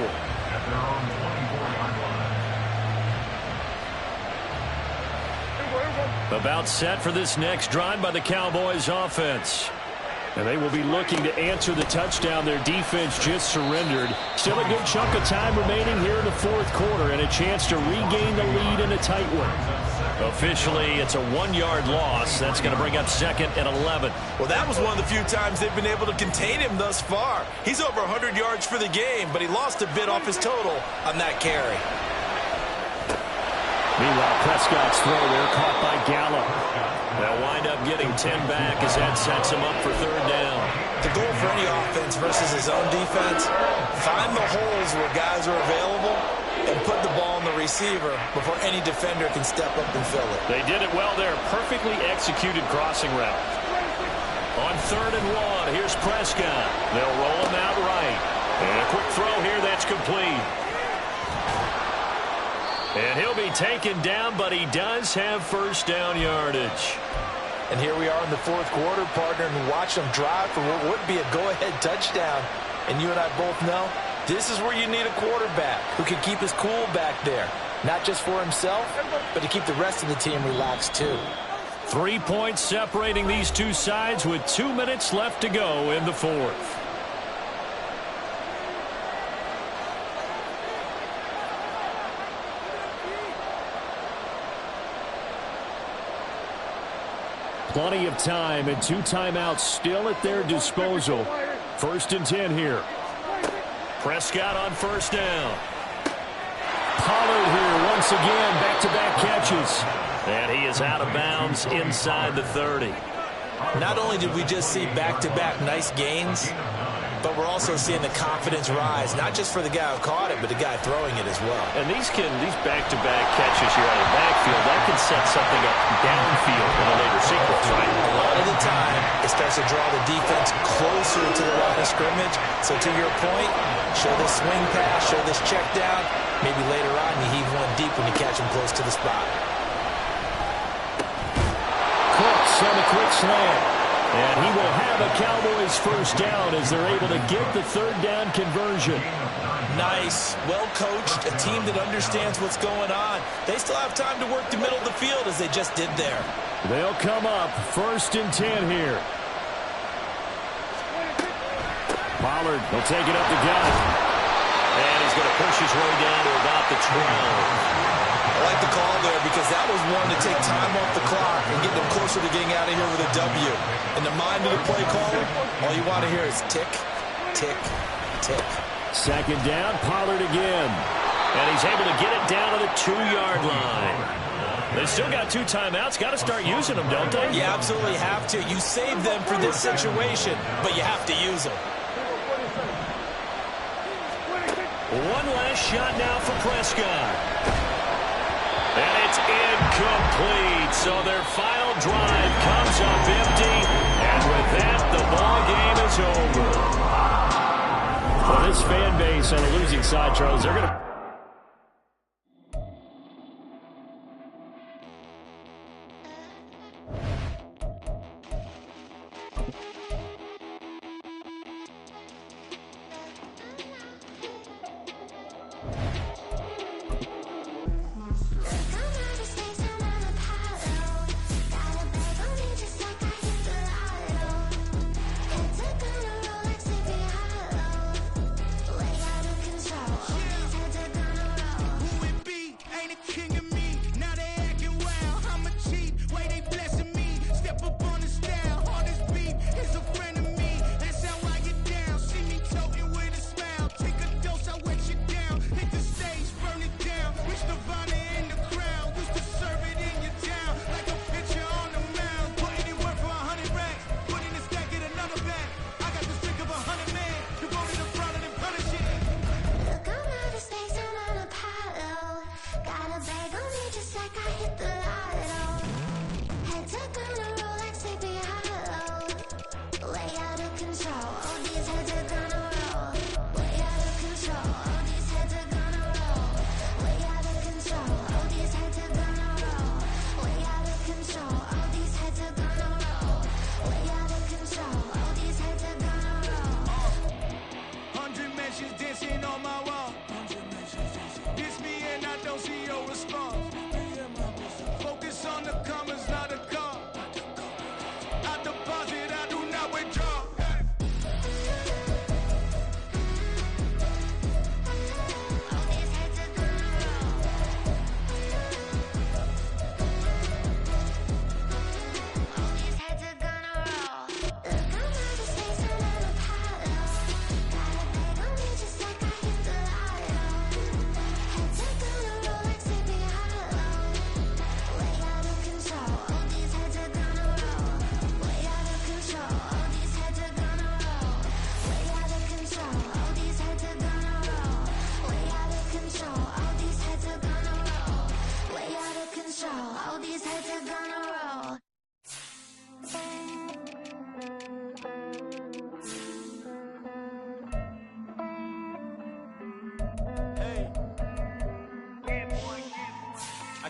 Speaker 6: About set for this next drive by the Cowboys offense.
Speaker 8: And they will be looking to answer the touchdown their defense just surrendered. Still a good chunk of time remaining here in the fourth quarter and a chance to regain the lead in a tight one.
Speaker 6: Officially, it's a 1-yard loss. That's going to bring up second and 11.
Speaker 5: Well, that was one of the few times they've been able to contain him thus far. He's over 100 yards for the game, but he lost a bit off his total on that carry.
Speaker 8: Meanwhile, Prescott's throw there caught by Gallup.
Speaker 6: They'll wind up getting 10 back as that sets him up for third down.
Speaker 5: The goal for any offense versus his own defense, find the holes where guys are available and put the ball on the receiver before any defender can step up and fill it.
Speaker 6: They did it well there. Perfectly executed crossing route. On third and 1, here's Prescott. They'll roll him out right. And a quick throw here that's complete. And he'll be taken down, but he does have first down yardage.
Speaker 5: And here we are in the fourth quarter, partner, and watch them drive for what would be a go-ahead touchdown. And you and I both know this is where you need a quarterback who can keep his cool back there. Not just for himself, but to keep the rest of the team relaxed too.
Speaker 6: 3 points separating these two sides with 2 minutes left to go in the fourth.
Speaker 8: Plenty of time and 2 timeouts still at their disposal. First and 10 here.
Speaker 6: Prescott on first down.
Speaker 8: Pollard here once again, back-to-back catches.
Speaker 6: And he is out of bounds inside the 30.
Speaker 5: Not only did we just see back-to-back nice gains, but we're also seeing the confidence rise, not just for the guy who caught it, but the guy throwing it as well.
Speaker 6: And these back-to-back catches here out of the backfield, that can set something up downfield in a later sequence, right?
Speaker 5: A lot of the time, it starts to draw the defense closer to the line of scrimmage. So to your point, show this swing pass, show this check down. Maybe later on you heave one deep when you catch him close to the spot.
Speaker 8: Cooks on the quick slant. And he will have a Cowboys first down as they're able to get the third down conversion.
Speaker 5: Nice, well coached, a team that understands what's going on. They still have time to work the middle of the field as they just did there.
Speaker 8: They'll come up first and 10 here. Pollard will take it up the gut.
Speaker 6: And he's going to push his way down to about the 12.
Speaker 5: I like the call there because that was one to take time off the clock and get them closer to getting out of here with a W. In the mind of the play caller, all you want to hear is tick, tick, tick.
Speaker 8: Second down, Pollard again.
Speaker 6: And he's able to get it down to the 2-yard line. They still got 2 timeouts. Got to start using them, don't they?
Speaker 5: You absolutely have to. You save them for this situation, but you have to use them.
Speaker 6: One last shot now for Prescott. And it's incomplete. So their final drive comes up empty. And with that, the ball game is over.
Speaker 8: Well, this fan base on the losing side, Charles, they're going to...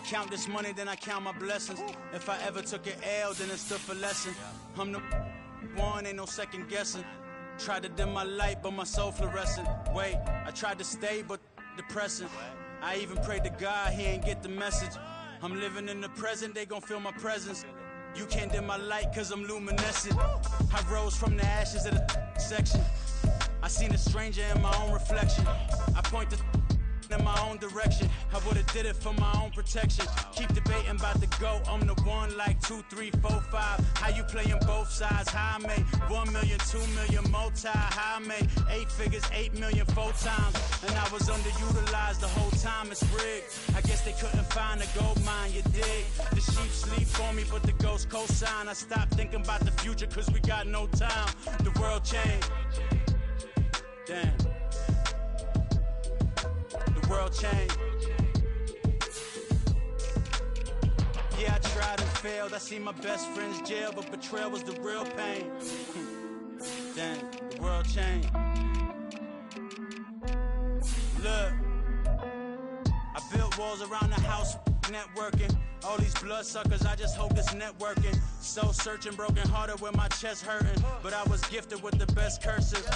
Speaker 1: Count this money, then I count my blessings. If I ever took an L, then it stood for lesson. I'm the one, ain't no second guessing. Tried to dim my light, but my soul fluorescent. Wait, I tried to stay, but depressing. I even prayed to God, he ain't get the message. I'm living in the present, they gon' feel my presence. You can't dim my light, cause I'm luminescent. I rose from the ashes of the section. I seen a stranger in my own reflection. I point the in my own direction. I would've did it for my own protection. Keep debating about the GOAT. I'm the one like 2, 3, 4, 5. How you playing both sides? How I made 1 million, 2 million, multi. How I made 8 figures, 8 million, 4 times. And I was underutilized the whole time. It's rigged. I guess they couldn't find a gold mine, you dig? The sheep sleep for me, but the ghost cosign. I stopped thinking about the future cause we got no time. The world changed. Damn. The world changed. Yeah, I tried and failed. I see my best friends jail, but betrayal was the real pain. Damn, the world changed. Look, I built walls around the house, networking. All these bloodsuckers, I just hope it's networking. Soul searching, broken hearted with my chest hurting. But I was gifted with the best curses.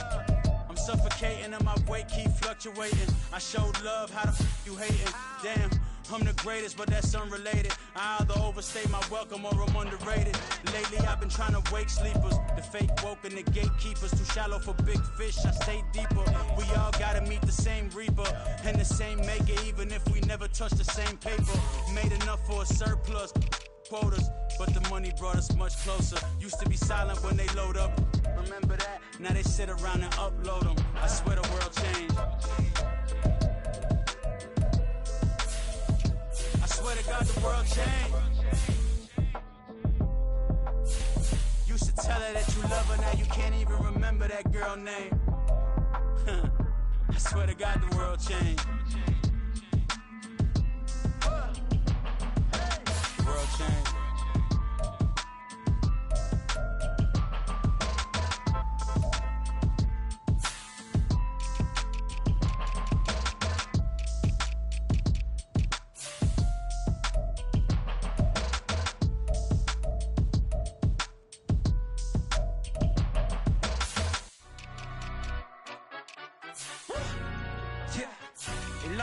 Speaker 1: I'm suffocating and my weight keep fluctuating. I showed love, how the f you hating? Damn,
Speaker 9: I'm the greatest, but that's unrelated. I either overstay my welcome or I'm underrated. Lately, I've been trying to wake sleepers. The fake woke and the gatekeepers. Too shallow for big fish, I stay deeper. We all gotta meet the same reaper and the same maker, even if we never touch the same paper. Made enough for a surplus. Quotas, but the money brought us much closer. Used to be silent when they load up. Remember that? Now they sit around and upload them. I swear the world changed. I swear to God the world changed. Used to tell her that you love her, now you can't even remember that girl name. I swear to God the world changed. The world changed.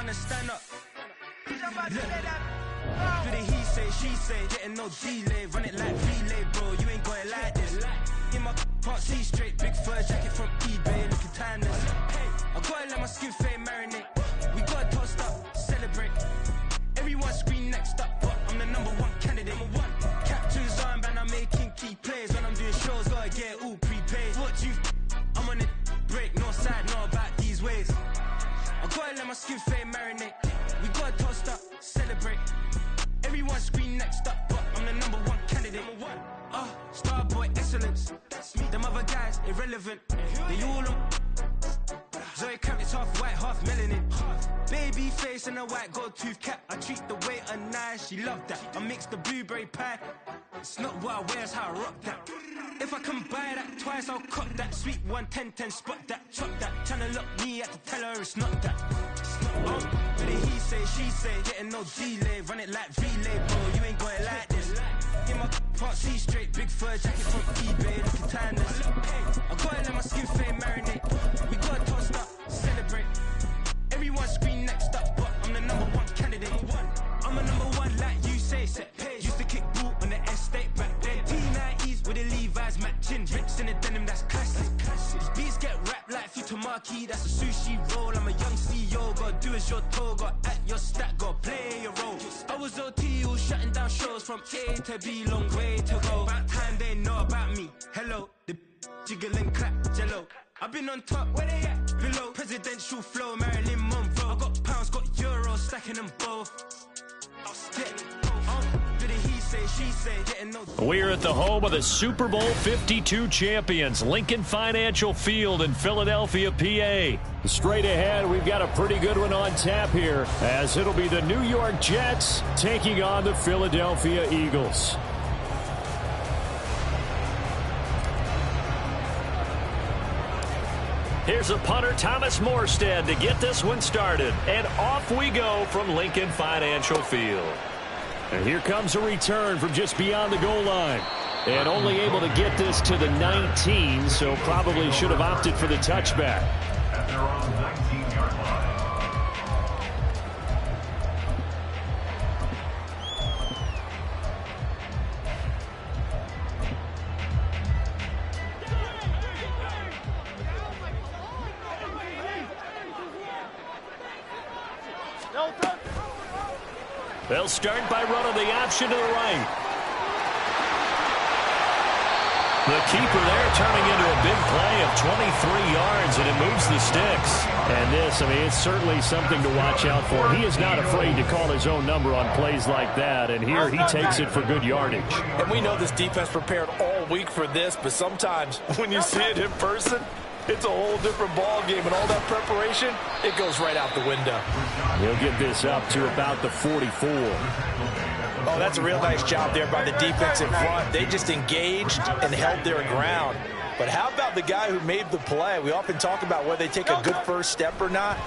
Speaker 9: Stand up. Look. Do the he say, she say, getting no delay, run it like relay, bro. You ain't got it like this. In my can't see straight, big fur jacket from eBay, looking timeless. Hey, I gotta let my skin fade marinate. We gotta toast up, celebrate. Everyone scream next up, but I'm the #1 candidate. Captain's armband, I'm making key plays. When I'm doing shows, gotta get it all prepaid. What you? I'm on it, break, no side, no about these ways. I gotta let my skin fade marinate. We gotta toast up, celebrate. Everyone scream next up, but I'm the #1 candidate. Starboy excellence. Them other guys irrelevant. They all on. Zoe Camp is half white, half melanin. Baby face and a white gold tooth cap. I treat the waiter nice, she love that. I mix the blueberry pie. It's not what I wear, it's how I rock that. If I can buy that twice, I'll cut that. Sweet 110, spot that, chop that. Tryna look me at the tell her it's not that. But he say, she say, getting no delay. Run it like relay, bro, you ain't got it like this. In my can't see straight, big fur jacket from eBay, looking timeless. I gotta let my skin fade marinate. We gotta toast up, celebrate. Everyone scream next up, but I'm the #1 candidate. I'm a #1 like you say, set page. Used to kick ball on the estate back then. T90s with the Levi's matching. Rips in the denim, that's classic. These beats get wrapped like Futamaki, that's a sushi roll. I'm a young CEO, gotta do as you're told. Gotta act your stat, gotta play your role. I was OT, all shutting down shows from A to B, long way to go. About time they know about me. Hello, the jiggle and clap, jello. I've been on top, where they at? Below, presidential flow, Marilyn Monroe. I got pounds, got euros, stacking them both.
Speaker 2: We're at the home of the Super Bowl 52 champions, Lincoln Financial Field in Philadelphia, PA.
Speaker 8: Straight ahead, we've got a pretty good one on tap here, as it'll be the New York Jets taking on the Philadelphia Eagles.
Speaker 2: Here's a punter, Thomas Morstead, to get this one started. And off we go from Lincoln Financial Field.
Speaker 8: And here comes a return from just beyond the goal line. And only able to get this to the 19, so probably should have opted for the touchback.
Speaker 4: And they're on the 19-yard line.
Speaker 2: They'll start by running the option to the right. The keeper there turning into a big play of 23 yards, and it moves the sticks.
Speaker 8: And this, I mean, it's certainly something to watch out for. He is not afraid to call his own number on plays like that, and here he takes it for good yardage.
Speaker 5: And we know this defense prepared all week for this, but sometimes when you see it in person, it's a whole different ball game, and all that preparation, it goes right out the window.
Speaker 8: He'll get this up to about the 44.
Speaker 5: Oh, that's a real nice job there by the defense in front. They just engaged and held their ground. But how about the guy who made the play? We often talk about whether they take a good first step or not.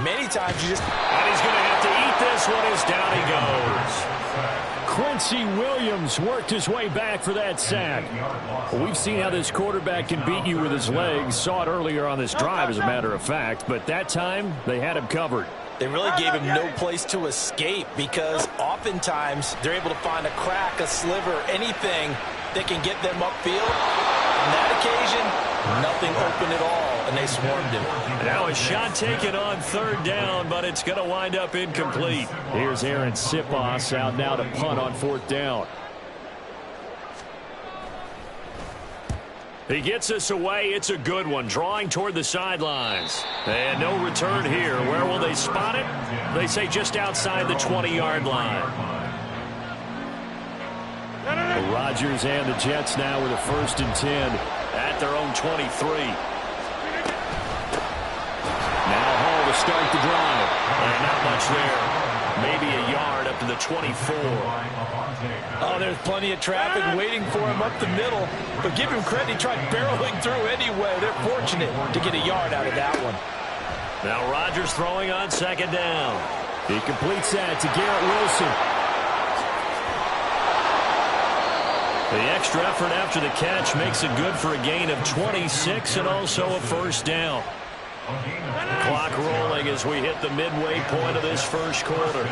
Speaker 5: Many times you just...
Speaker 2: And he's going to have to eat this one as down he goes.
Speaker 8: Quincy Williams worked his way back for that sack. Well, we've seen how this quarterback can beat you with his legs. Saw it earlier on this drive, as a matter of fact. But that time, they had him covered.
Speaker 5: They really gave him no place to escape because oftentimes they're able to find a crack, a sliver, anything that can get them upfield. On that occasion, nothing open at all, and they swarmed him.
Speaker 6: Now a shot taken on third down, but it's going to wind up incomplete.
Speaker 8: Here's Aaron Sipos out now to punt on fourth down.
Speaker 6: He gets us away. It's a good one. Drawing toward the sidelines. And no return here. Where will they spot it? They say just outside the 20-yard line.
Speaker 8: The Rodgers and the Jets now with a 1st and 10.
Speaker 6: At their own 23.
Speaker 8: Now Hall to start the drive.
Speaker 6: And not much there. Maybe a yard up to the 24.
Speaker 5: Oh, there's plenty of traffic waiting for him up the middle. But give him credit, he tried barreling through anyway. They're fortunate to get a yard out of that one.
Speaker 6: Now Rodgers throwing on 2nd down.
Speaker 8: He completes that to Garrett Wilson.
Speaker 6: The extra effort after the catch makes it good for a gain of 26 and also a 1st down. Clock rolling as we hit the midway point of this first quarter.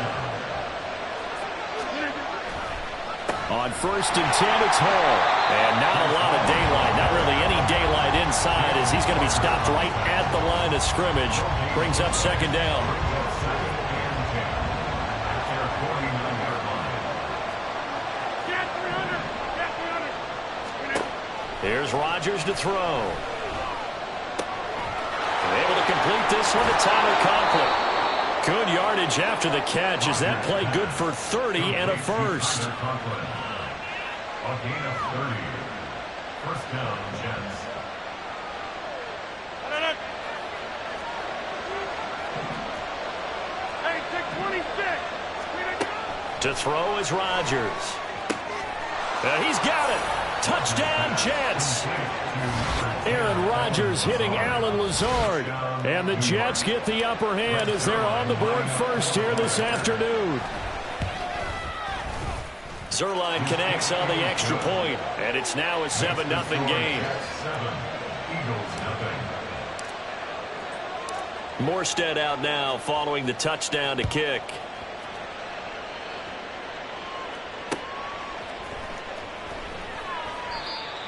Speaker 8: On 1st and 10, it's Hall.
Speaker 6: And not a lot of daylight. Not really any daylight inside as he's going to be stopped right at the line of scrimmage. Brings up 2nd down. Here's Rodgers to throw. Able to complete this one to Tyler Conklin. Good yardage after the catch. Is that play good for 30 and a 1st?
Speaker 4: A gain of 30. 1st down, Jets.
Speaker 3: Hey, take 26.
Speaker 6: To throw is Rodgers. He's got it. Touchdown, Jets.
Speaker 8: Aaron Rodgers hitting Alan Lazard. And the Jets get the upper hand as they're on the board first here this afternoon.
Speaker 6: Zerline connects on the extra point, and it's now a 7-0 game. Morstead out now following the touchdown to kick.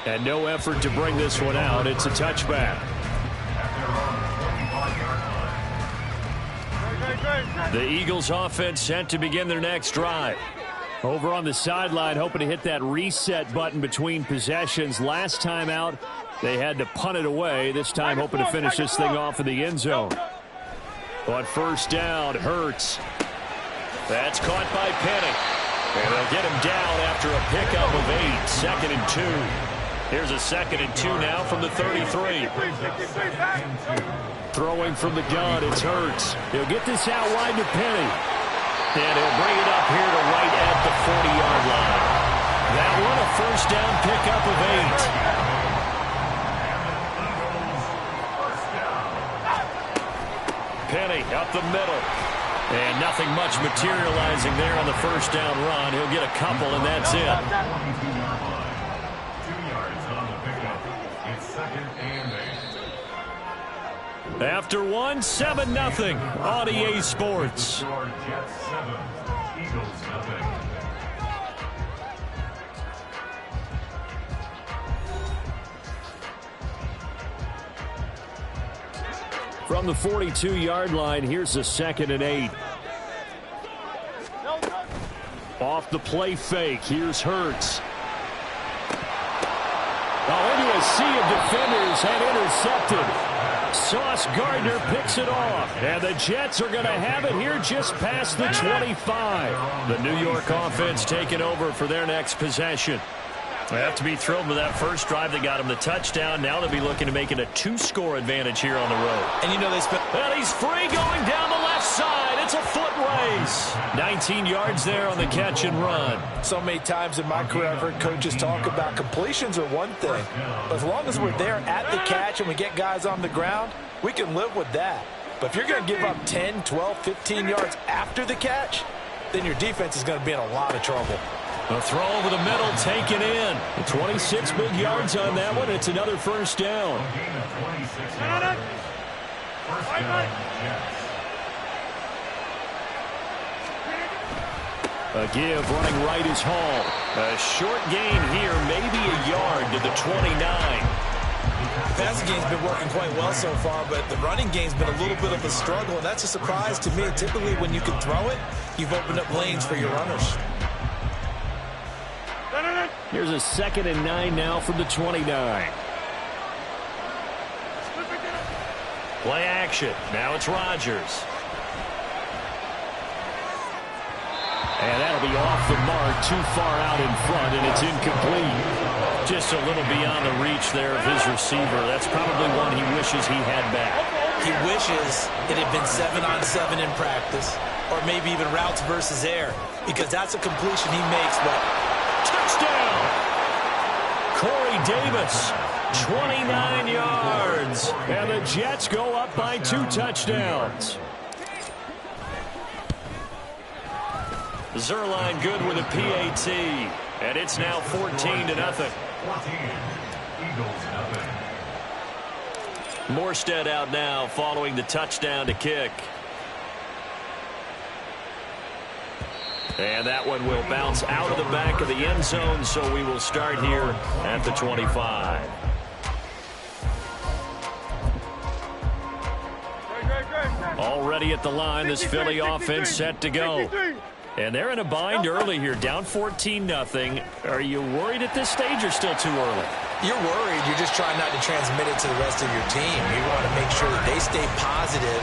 Speaker 8: And no effort to bring this one out. It's a touchback.
Speaker 6: The Eagles offense set to begin their next drive.
Speaker 8: Over on the sideline, hoping to hit that reset button between possessions. Last time out, they had to punt it away. This time, hoping to finish this thing off in the end zone.
Speaker 6: On 1st down, Hurts. That's caught by Penny. And they'll get him down after a pickup of 8. 2nd and 2. Here's a 2nd and 2 now from the 33.
Speaker 8: Throwing from the gun, it's Hurts. He'll get this out wide to Penny.
Speaker 6: And he'll bring it up here to right at the 40-yard line. That one a 1st down pickup of 8. Penny up the middle. And nothing much materializing there on the 1st down run. He'll get a couple, and that's it.
Speaker 4: 2 yards on the pickup. It's 2nd and 8.
Speaker 6: After one, 7-0 on EA Sports.
Speaker 4: Jets 7, Eagles 0.
Speaker 8: From the 42-yard line, here's a 2nd and 8. Off the play fake, here's Hurts. Into a sea of defenders and intercepted. Sauce Gardner picks it off. And the Jets are going to have it here just past the 25.
Speaker 6: The New York offense taking over for their next possession. They have to be thrilled with that first drive that got them the touchdown. Now they'll be looking to make it a 2-score advantage here on the road.
Speaker 5: And you know they spent...
Speaker 6: And he's free going down the left side. It's a foot race. 19 yards there on the catch and run.
Speaker 5: So many times in my career I've heard coaches talk about completions are one thing. But as long as we're there at the catch and we get guys on the ground, we can live with that. But if you're going to give up 10, 12, 15 yards after the catch, then your defense is going to be in a lot of trouble.
Speaker 6: A throw over the middle, taken in.
Speaker 8: 26 big yards on that one. It's another 1st down.
Speaker 4: A gain of 26 yards. 1st down, Jets.
Speaker 6: A give running right is Hall. A short gain here, maybe a yard to the 29.
Speaker 5: The passing game's been working quite well so far, but the running game's been a little bit of a struggle, and that's a surprise to me. Typically, when you can throw it, you've opened up lanes for your runners.
Speaker 8: Here's a 2nd and 9 now from the 29.
Speaker 6: Play action. Now it's Rodgers. And that'll be off the mark, too far out in front, and it's incomplete. Just a little beyond the reach there of his receiver. That's probably one he wishes he had back.
Speaker 5: He wishes it had been 7-on-7 in practice, or maybe even routes versus air, because that's a completion he makes. But
Speaker 6: touchdown! Corey Davis, 29 yards.
Speaker 8: And the Jets go up by 2 touchdowns.
Speaker 6: Zerline good with a PAT, and it's now 14-0.
Speaker 4: 14. Eagles nothing.
Speaker 6: Morstead out now following the touchdown to kick. And that one will bounce out of the back of the end zone, so we will start here at the 25. Already at the line, this Philly offense set to go. And they're in a bind early here, down 14-0. Are you worried at this stage or still too early?
Speaker 5: you're worried. You're just trying not to transmit it to the rest of your team. You want to make sure that they stay positive.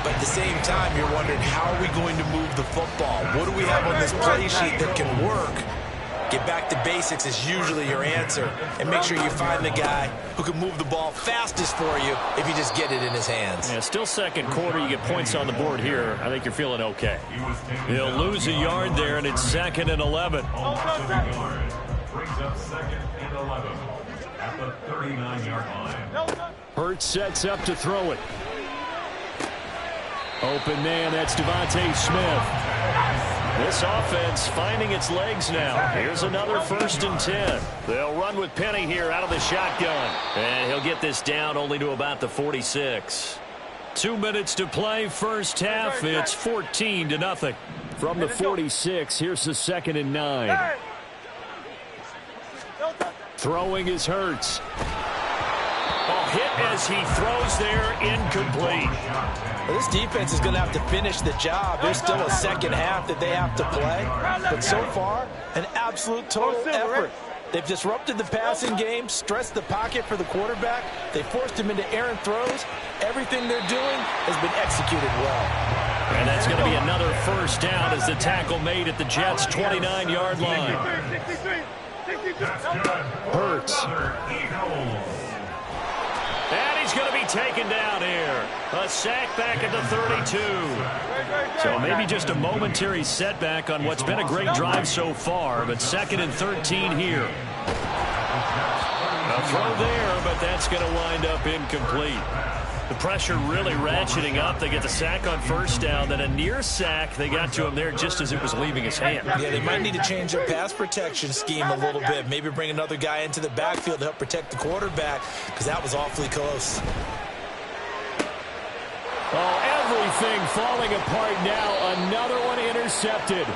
Speaker 5: But at the same time, you're wondering, how are we going to move the football? What do we have on this play sheet that can work? Get back to basics is usually your answer. And make sure you find the guy who can move the ball fastest for you if you just get it in his hands.
Speaker 6: Yeah, still second quarter. You get points on the board here. I think you're feeling okay. He'll lose a yard there, and it's 2nd and 11.
Speaker 4: Brings up 2nd and 11 at the 39-yard line.
Speaker 8: Hurts sets up to throw it. Open man, that's Devontae Smith.
Speaker 6: This offense finding its legs now. Here's another 1st and 10. They'll run with Penny here out of the shotgun. And he'll get this down only to about the 46.
Speaker 8: 2 minutes to play, first half. It's 14-0. From the 46, here's the 2nd and 9. Throwing is Hurts.
Speaker 6: Ball hit as he throws there, incomplete.
Speaker 5: Well, this defense is going to have to finish the job. There's still a second half that they have to play. But so far, an absolute total effort. They've disrupted the passing game, stressed the pocket for the quarterback. They forced him into errant throws. Everything they're doing has been executed well.
Speaker 6: And that's going to be another first down as the tackle made at the Jets' 29-yard line.
Speaker 8: Hurts.
Speaker 6: And he's going to be taken down here. A sack back at the 32.
Speaker 8: So maybe just a momentary setback on what's been a great drive so far, but 2nd and 13 here.
Speaker 6: A throw there, but that's going to wind up incomplete. The pressure really ratcheting up. They get the sack on first down, then a near sack. They got to him there just as it was leaving his hand.
Speaker 5: Yeah, they might need to change their pass protection scheme a little bit. Maybe bring another guy into the backfield to help protect the quarterback, because that was awfully close.
Speaker 8: Oh, everything falling apart now. Another one intercepted.